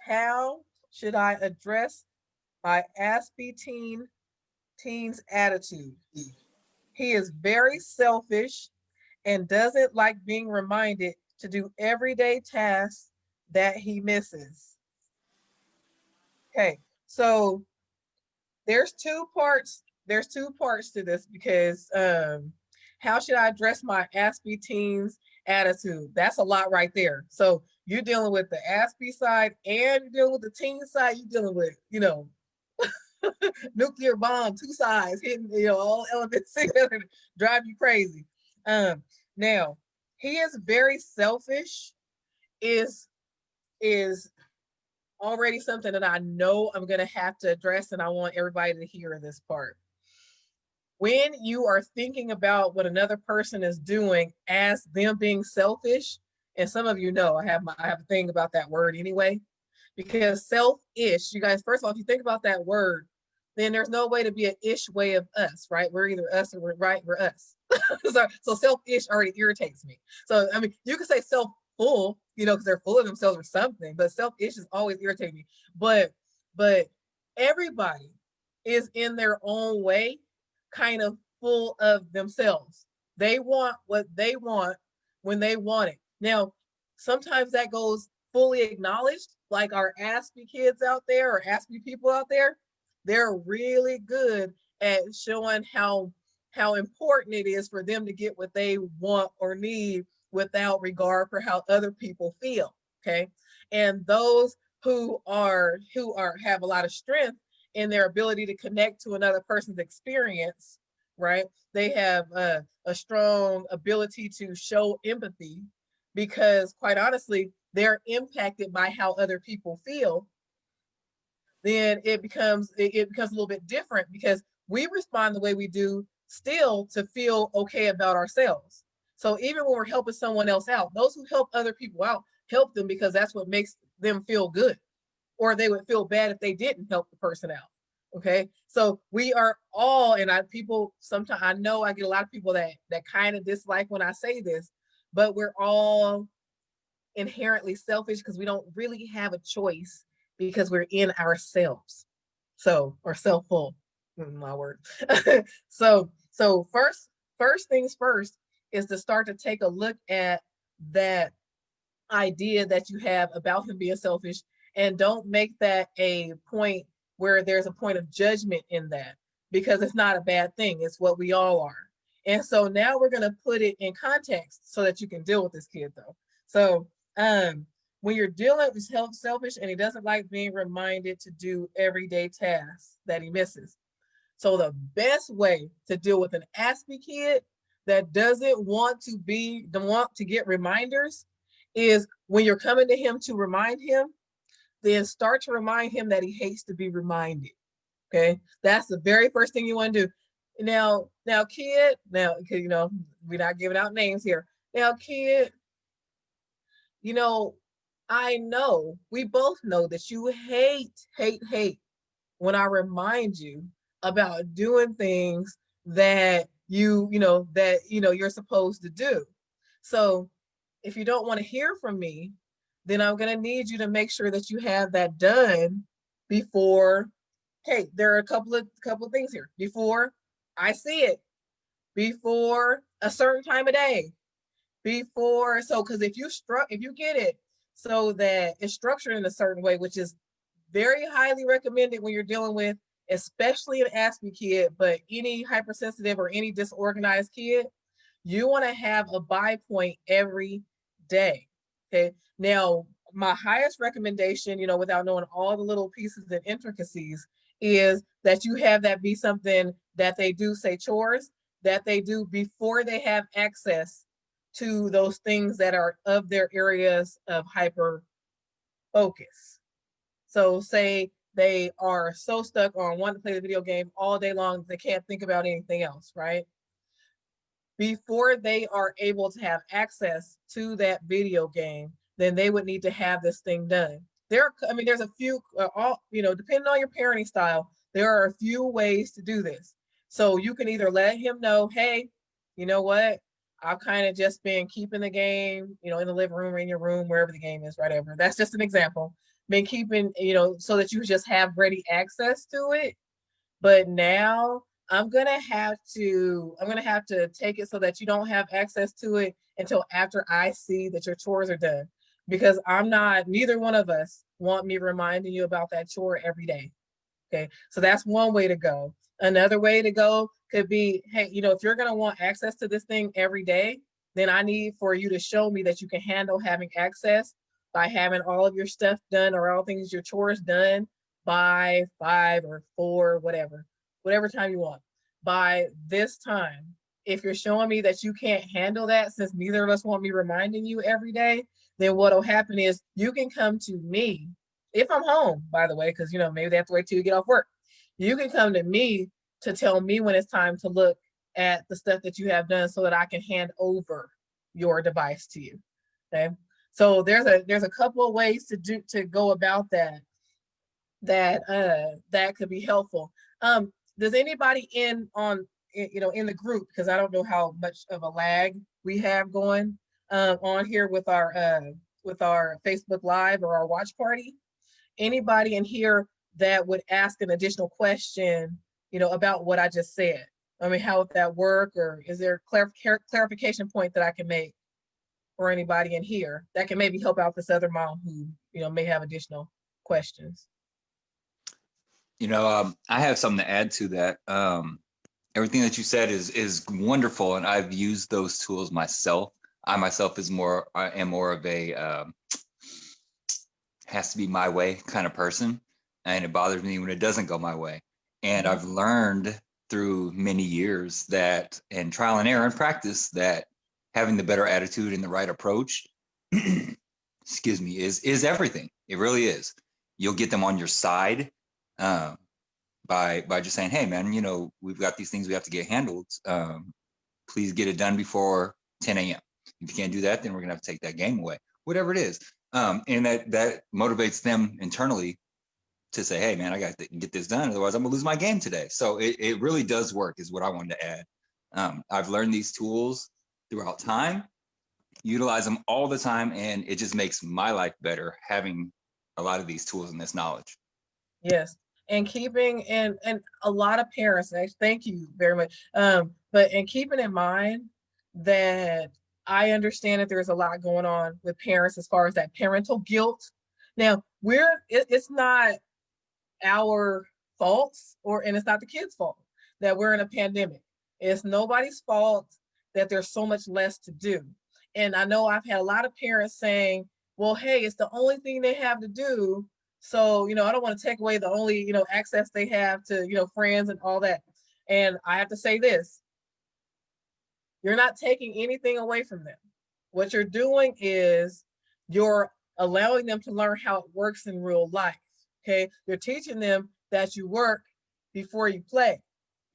how should I address my Aspie teen's attitude? He is very selfish and doesn't like being reminded to do everyday tasks that he misses. Okay, so there's two parts to this because how should I address my Aspie teen's attitude? That's a lot right there. So you're dealing with the Aspie side and you're dealing with the teen side. You're dealing with, nuclear bomb, two sides hitting, all elements together, drive you crazy. Now he is very selfish. Is already something that I know I'm gonna have to address, and I want everybody to hear this part. When you are thinking about what another person is doing as them being selfish, and some of you know I have a thing about that word anyway, because selfish, you guys, first of all, if you think about that word, then there's no way to be an ish way of us, right? We're either us or we're us. So selfish already irritates me. So I mean, you can say self-full, because they're full of themselves or something, but selfish is always irritating me. But everybody is in their own way kind of full of themselves. They want what they want when they want it. Now, sometimes that goes fully acknowledged, like our Aspie kids out there or Aspie people out there. They're really good at showing how important it is for them to get what they want or need without regard for how other people feel. Okay. And those who are have a lot of strength in their ability to connect to another person's experience, right? They have a strong ability to show empathy because, quite honestly, they're impacted by how other people feel. Then it becomes a little bit different because we respond the way we do still to feel okay about ourselves. So even when we're helping someone else out, those who help other people out help them because that's what makes them feel good, or they would feel bad if they didn't help the person out. Okay, so we are all, and people sometimes, I know I get a lot of people that kind of dislike when I say this, but we're all inherently selfish because we don't really have a choice because we're in ourselves. So, or selfful, my word. so first things first is to start to take a look at that idea that you have about him being selfish, and don't make that a point where there's a point of judgment in that, because it's not a bad thing. It's what we all are. And so now we're going to put it in context so that you can deal with this kid though. So when you're dealing with selfish and he doesn't like being reminded to do everyday tasks that he misses. So the best way to deal with an Aspie kid that doesn't want to get reminders is when you're coming to him to remind him, then start to remind him that he hates to be reminded. Okay, that's the very first thing you want to do. Now, kid. Now, we're not giving out names here. Now, kid. You know, I know we both know that you hate when I remind you about doing things that you're supposed to do. So if you don't want to hear from me, then I'm going to need you to make sure that you have that done before. Okay, there are a couple of things here. Before I see it, before a certain time of day, before, so because if you get it so that it's structured in a certain way, which is very highly recommended when you're dealing with especially an Aspie kid, but any hypersensitive or any disorganized kid, you want to have a buy point every day. Okay. Now, my highest recommendation, without knowing all the little pieces and intricacies, is that you have that be something that they do, say chores, that they do before they have access to those things that are of their areas of hyper focus. So say they are so stuck on wanting to play the video game all day long, they can't think about anything else, right? Before they are able to have access to that video game, then they would need to have this thing done. There's a few, depending on your parenting style, there are a few ways to do this. So you can either let him know, hey, you know what? I've kind of just been keeping the game, you know, in the living room or in your room, wherever the game is, whatever. That's just an example. Been keeping, you know, so that you just have ready access to it. But now I'm gonna have to take it so that you don't have access to it until after I see that your chores are done. Because I'm not, neither one of us want me reminding you about that chore every day. Okay. So that's one way to go. Another way to go could be, hey, you know, if you're going to want access to this thing every day, then I need for you to show me that you can handle having access by having all of your stuff done or all things, your chores done by 5 or 4, whatever time you want. By this time, if you're showing me that you can't handle that, since neither of us want me reminding you every day, then what'll happen is you can come to me if I'm home, by the way, because you know maybe they have to wait till you get off work. You can come to me to tell me when it's time to look at the stuff that you have done so that I can hand over your device to you. Okay. So there's a couple of ways to go about that could be helpful. Does anybody in the group, because I don't know how much of a lag we have going on here with our Facebook Live or our watch party? Anybody in here that would ask an additional question, you know, about what I just said? I mean, how would that work? Or is there a clarification point that I can make for anybody in here that can maybe help out this other mom who, you know, may have additional questions? I have something to add to that. Everything that you said is wonderful, and I've used those tools myself. I myself am more of a has to be my way kind of person, and it bothers me when it doesn't go my way. And I've learned through many years that, and trial and error and practice, that having the better attitude and the right approach, excuse me, is everything. It really is. You'll get them on your side by just saying, "Hey, man, we've got these things we have to get handled. Please get it done before 10 a.m. If you can't do that, then we're gonna have to take that game away." Whatever it is, and that motivates them internally to say, "Hey, man, I got to get this done. Otherwise, I'm gonna lose my game today." So it really does work, is what I wanted to add. I've learned these tools throughout time, utilize them all the time, and it just makes my life better having a lot of these tools and this knowledge. Yes. And keeping and a lot of parents, actually, thank you very much. But and keeping in mind that I understand that there's a lot going on with parents as far as that parental guilt. Now, it's not our faults, and it's not the kids' fault that we're in a pandemic. It's nobody's fault that there's so much less to do. And I know I've had a lot of parents saying, well, hey, it's the only thing they have to do. So, you know, I don't want to take away the only, you know, access they have to, you know, friends and all that. And I have to say this, you're not taking anything away from them. What you're doing is you're allowing them to learn how it works in real life. Okay. You're teaching them that you work before you play.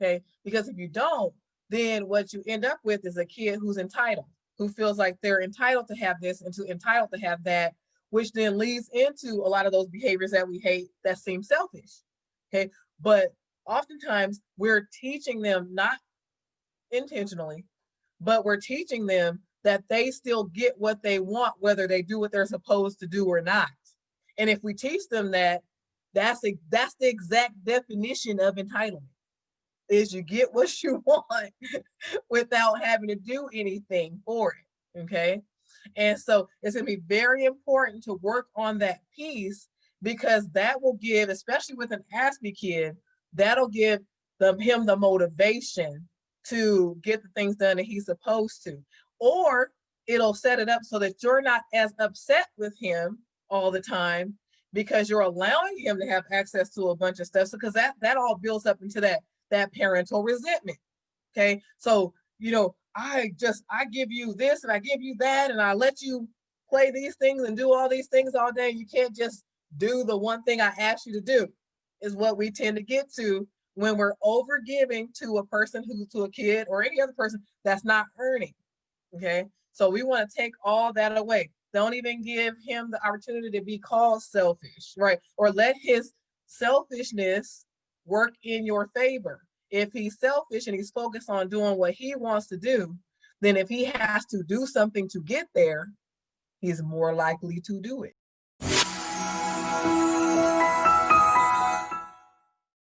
Okay. Because if you don't, then what you end up with is a kid who's entitled, who feels like they're entitled to have this and entitled to have that, which then leads into a lot of those behaviors that we hate that seem selfish. Okay. But oftentimes we're teaching them, not intentionally, but we're teaching them that they still get what they want, whether they do what they're supposed to do or not. And if we teach them that, that's the exact definition of entitlement, is you get what you want without having to do anything for it. Okay. And so it's going to be very important to work on that piece, because that will give, especially with an Aspie kid, that'll give him the motivation to get the things done that he's supposed to. Or it'll set it up so that you're not as upset with him all the time, because you're allowing him to have access to a bunch of stuff. So because that all builds up into that parental resentment. Okay. So, you know, I give you this and I give you that, and I let you play these things and do all these things all day. You can't just do the one thing I asked you to do, is what we tend to get to when we're over giving to a person to a kid or any other person that's not earning. Okay. So we want to take all that away. Don't even give him the opportunity to be called selfish, right? Or let his selfishness work in your favor. If he's selfish and he's focused on doing what he wants to do, then if he has to do something to get there, he's more likely to do it.